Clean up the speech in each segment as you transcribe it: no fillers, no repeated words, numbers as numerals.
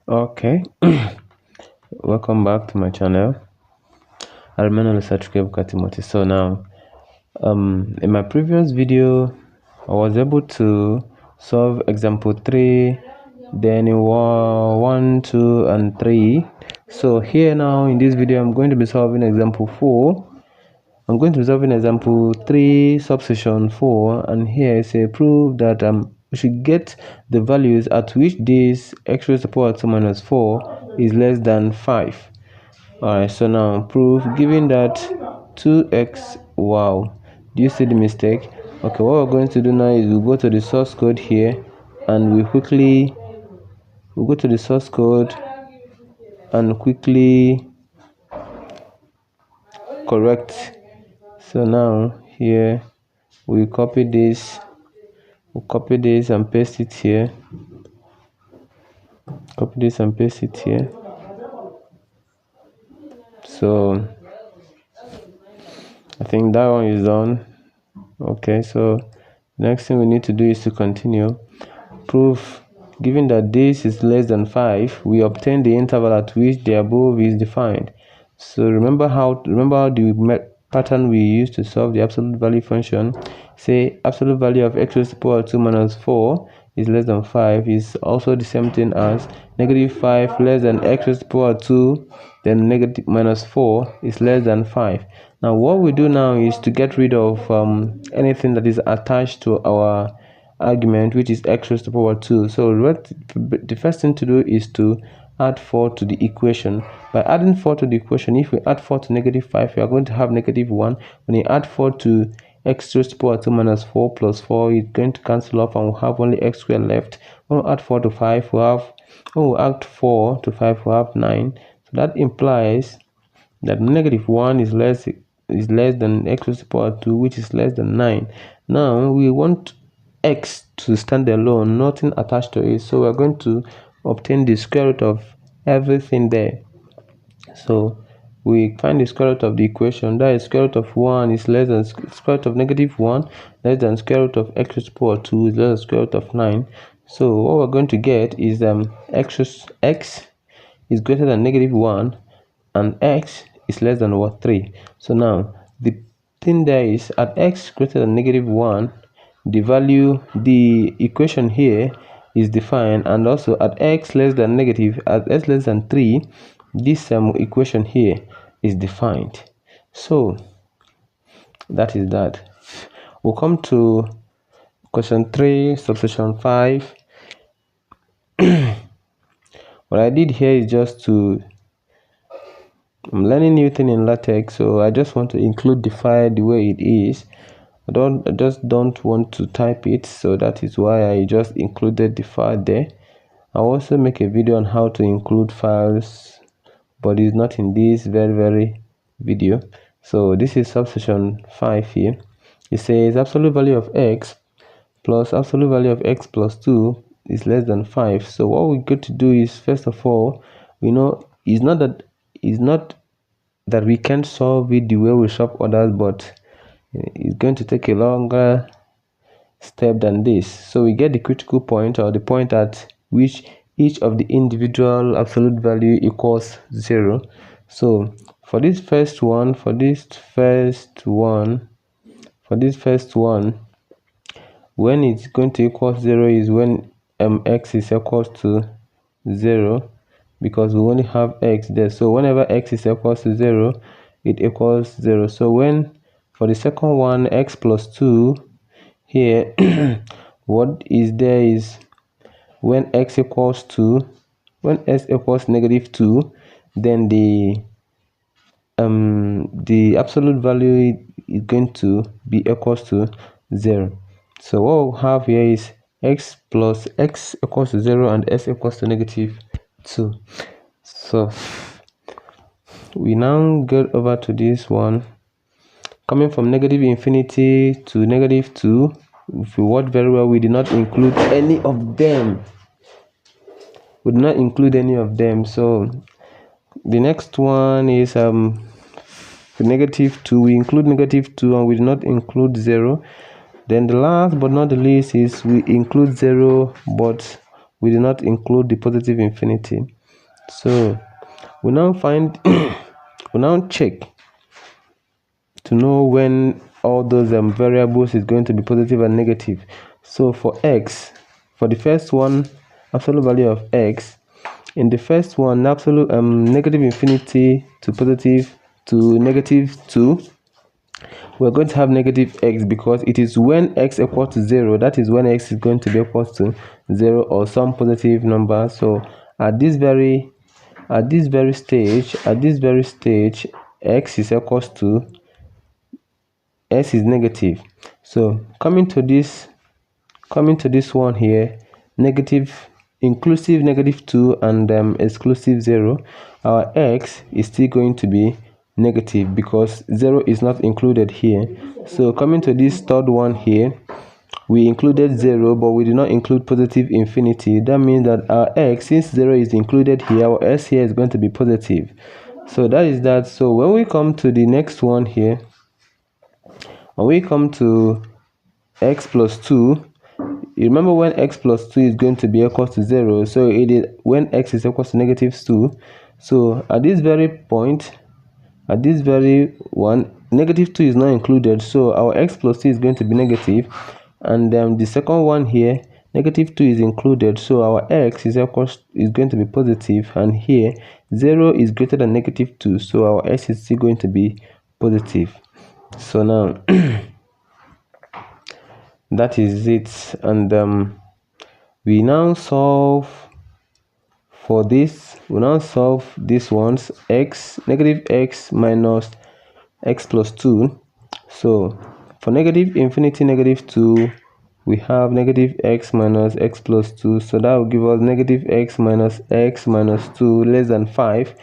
Okay, welcome back to my channel. I remain LaTeX. So now, in my previous video, I was able to solve example 3, then in 1, 2, and 3. So here now in this video, I'm going to be solving example 4. I'm going to be solving example 3 subsection 4, and here I say prove that we should get the values at which this x raised to the power 2 minus 4 is less than 5. Alright, so now proof given that 2x, wow, do you see the mistake? Okay, what we're going to do now is we'll go to the source code here, and we'll go to the source code and quickly correct. So now here we copy this, and paste it here. Copy this and paste it here. So I think that one is done. Okay, so next thing we need to do is to continue. Proof given that this is less than 5, we obtain the interval at which the above is defined. So remember how the pattern we used to solve the absolute value function. Say absolute value of x raised to the power 2 minus 4 is less than 5 is also the same thing as -5 less than x raised to the power 2, then negative minus 4 is less than 5. Now what we do now is to get rid of anything that is attached to our argument, which is x raised to the power 2. So the first thing to do is to add 4 to the equation. By adding 4 to the equation, if we add 4 to -5, we are going to have -1. When you add 4 to x raised to the power 2 minus 4 plus 4, it's going to cancel off, and we'll have only x squared left. When we add 4 to 5, we have, add 4 to 5, we have 9. So that implies that -1 is less than x raised to the power 2, which is less than 9. Now we want x to stand alone, nothing attached to it, so we're going to obtain the square root of everything there. So we find the square root of the equation, that is square root of 1 is less than square root of -1 less than square root of x raised to the power 2 is less than square root of 9. So what we're going to get is x is greater than -1 and x is less than 3. So now the thing there is at x greater than -1, the equation here is defined, and also at x less than 3, this equation here is defined. So that is that. We'll come to question 3 subsection 5. What I did here is I'm learning new thing in LaTeX, so I just want to include the file the way it is. I just don't want to type it, so that is why I just included the file there. I'll also make a video on how to include files, but it's not in this very video. So this is subsection 5 here. It says absolute value of x plus absolute value of x plus 2 is less than 5. So what we're going to do is, first of all, we know it's not that we can't solve it the way we solve others, but it's going to take a longer step than this. So we get the critical point, or the point at which each of the individual absolute value equals 0. So for this first one, when it's going to equal 0 is when x is equals to 0, because we only have x there. So whenever x is equals to 0, it equals 0. So when for the second one, x plus 2, here what is there is when x equals -2, then the absolute value is going to be equals to 0. So what we'll have here is x plus x equals to 0 and s equals to -2. So we now get over to this one. Coming from -infinity to -2, if you watch very well, we did not include any of them. So the next one is -2. We include -2 and we did not include 0. Then the last but not the least is we include 0, but we did not include the positive infinity. So we now find we now check to know when all those variables is going to be positive and negative. So for x, for the first one, absolute value of x, in the first one, absolute negative infinity to positive to negative 2, we're going to have negative x, because it is when x equals to 0, that is when x is going to be equal to 0 or some positive number. So at this very stage, x is equals to s is negative. So coming to this one here, negative, inclusive negative 2 and exclusive 0, our x is still going to be negative because 0 is not included here. So coming to this third one here, we included 0 but we did not include positive infinity. That means that our x, since 0 is included here, our s here is going to be positive. So that is that. So when we come to the next one here, when we come to x plus 2, you remember when x plus 2 is going to be equal to 0, so it is when x is equal to negative 2. So at this very point, at this very one, negative 2 is not included, so our x plus 2 is going to be negative. And the second one here, negative 2 is included, so our x is going to be positive, and here 0 is greater than negative 2, so our s is still going to be positive. So now that is it. And we now solve for this. We now solve this ones, x, negative x minus x plus 2. So for negative infinity negative 2, we have negative x minus x plus 2, so that will give us negative x minus 2 less than 5,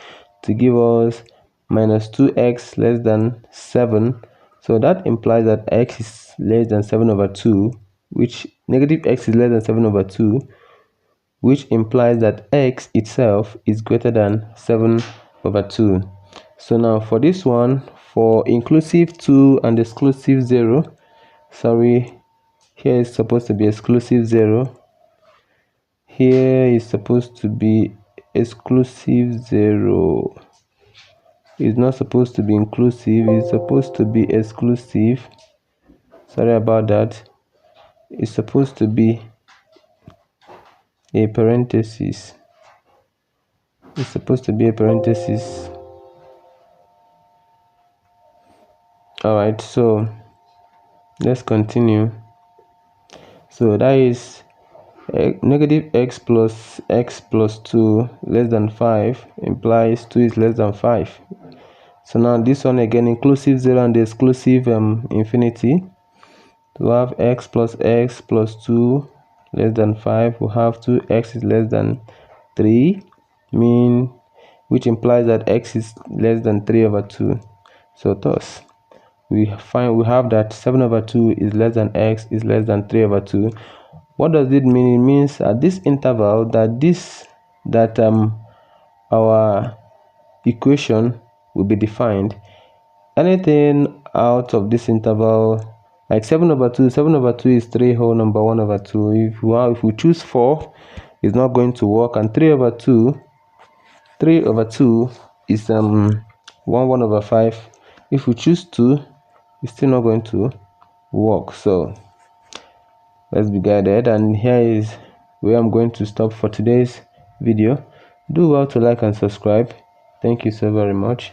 to give us minus 2x less than 7. So that implies that x is less than 7 over 2, which negative x is less than 7 over 2, which implies that x itself is greater than 7 over 2. So now for this one, for inclusive 2 and exclusive 0, sorry, here is supposed to be exclusive 0, here is supposed to be exclusive 0, it's not supposed to be inclusive, it's supposed to be exclusive. Sorry about that. It's supposed to be a parenthesis. It's supposed to be a parenthesis. Alright, so let's continue. So that is negative x plus 2 less than 5 implies 2 is less than 5. So now this one again, inclusive 0 and the exclusive infinity. We have x plus 2 less than 5. We have 2x is less than 3, which implies that x is less than 3 over 2. So thus we have that 7 over 2 is less than x is less than 3 over 2. What does it mean? It means at this interval that our equation will be defined. Anything out of this interval, like 7 over 2 is 3 whole number 1 over 2. If we choose 4, it's not going to work, and 3 over 2 is 1 over 5. If we choose 2, it's still not going to work. So let's be guided, and here is where I'm going to stop for today's video. Do well to like and subscribe. Thank you so very much.